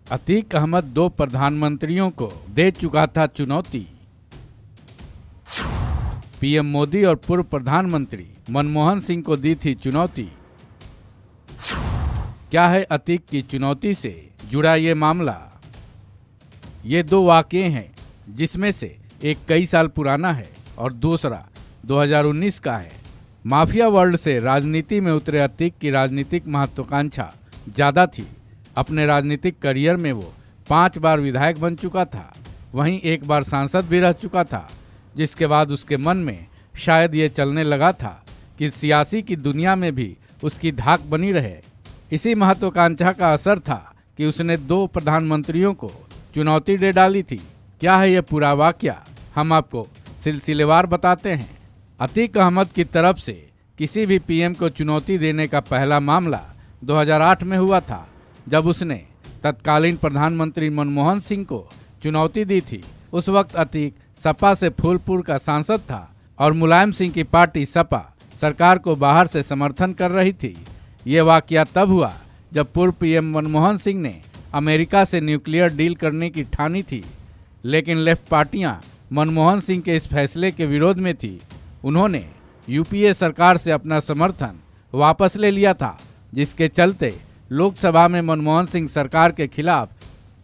अतीक अहमद दो प्रधानमंत्रियों को दे चुका था चुनौती। पीएम मोदी और पूर्व प्रधानमंत्री मनमोहन सिंह को दी थी चुनौती। क्या है अतीक की चुनौती से जुड़ा ये मामला? ये दो वाकये हैं जिसमें से एक कई साल पुराना है और दूसरा 2019 का है। माफिया वर्ल्ड से राजनीति में उतरे अतीक की राजनीतिक महत्वाकांक्षा ज़्यादा थी। अपने राजनीतिक करियर में वो 5 बार विधायक बन चुका था, वहीं एक बार सांसद भी रह चुका था, जिसके बाद उसके मन में शायद ये चलने लगा था कि सियासी की दुनिया में भी उसकी धाक बनी रहे। इसी महत्वाकांक्षा का असर था कि उसने 2 प्रधानमंत्रियों को चुनौती दे डाली थी। क्या है ये पूरा वाकया, हम आपको सिलसिलेवार बताते हैं। अतीक अहमद की तरफ से किसी भी पीएम को चुनौती देने का पहला मामला 2008 में हुआ था, जब उसने तत्कालीन प्रधानमंत्री मनमोहन सिंह को चुनौती दी थी। उस वक्त अतीक सपा से फूलपुर का सांसद था और मुलायम सिंह की पार्टी सपा सरकार को बाहर से समर्थन कर रही थी। ये वाकया तब हुआ जब पूर्व पीएम मनमोहन सिंह ने अमेरिका से न्यूक्लियर डील करने की ठानी थी, लेकिन लेफ्ट पार्टियां मनमोहन सिंह के इस फैसले के विरोध में थी। उन्होंने यूपीए सरकार से अपना समर्थन वापस ले लिया था, जिसके चलते लोकसभा में मनमोहन सिंह सरकार के खिलाफ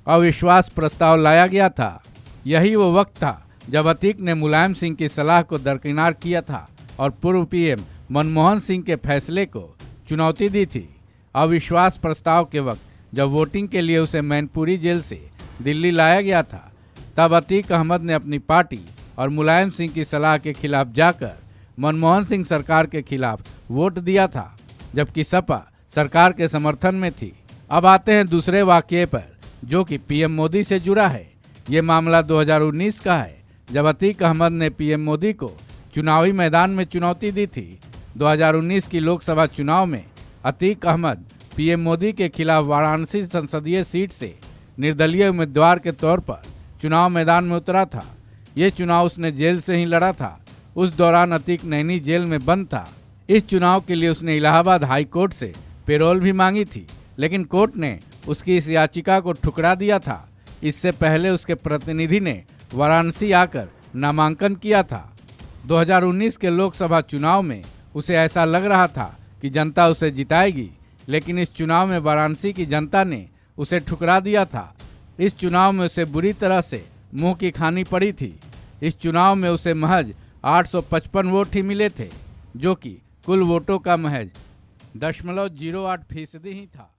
अविश्वास प्रस्ताव लाया गया था। यही वो वक्त था जब अतीक ने मुलायम सिंह की सलाह को दरकिनार किया था और पूर्व पीएम मनमोहन सिंह के फैसले को चुनौती दी थी। अविश्वास प्रस्ताव के वक्त जब वोटिंग के लिए उसे मैनपुरी जेल से दिल्ली लाया गया था, तब अतीक अहमद ने अपनी पार्टी और मुलायम सिंह की सलाह के खिलाफ जाकर मनमोहन सिंह सरकार के खिलाफ वोट दिया था, जबकि सपा सरकार के समर्थन में थी। अब आते हैं दूसरे वाकये पर, जो कि पीएम मोदी से जुड़ा है। ये मामला 2019 का है, जब अतीक अहमद ने पीएम मोदी को चुनावी मैदान में चुनौती दी थी। 2019 की लोकसभा चुनाव में अतीक अहमद पीएम मोदी के खिलाफ वाराणसी संसदीय सीट से निर्दलीय उम्मीदवार के तौर पर चुनाव मैदान में उतरा था। ये चुनाव उसने जेल से ही लड़ा था। उस दौरान अतीक नैनी जेल में बंद था। इस चुनाव के लिए उसने इलाहाबाद हाई कोर्ट से पेरोल भी मांगी थी, लेकिन कोर्ट ने उसकी इस याचिका को ठुकरा दिया था। इससे पहले उसके प्रतिनिधि ने वाराणसी आकर नामांकन किया था। 2019 के लोकसभा चुनाव में उसे ऐसा लग रहा था कि जनता उसे जिताएगी, लेकिन इस चुनाव में वाराणसी की जनता ने उसे ठुकरा दिया था। इस चुनाव में उसे बुरी तरह से मुंह की खानी पड़ी थी। इस चुनाव में उसे महज 855 वोट ही मिले थे, जो कि कुल वोटों का महज 0.08% ही था।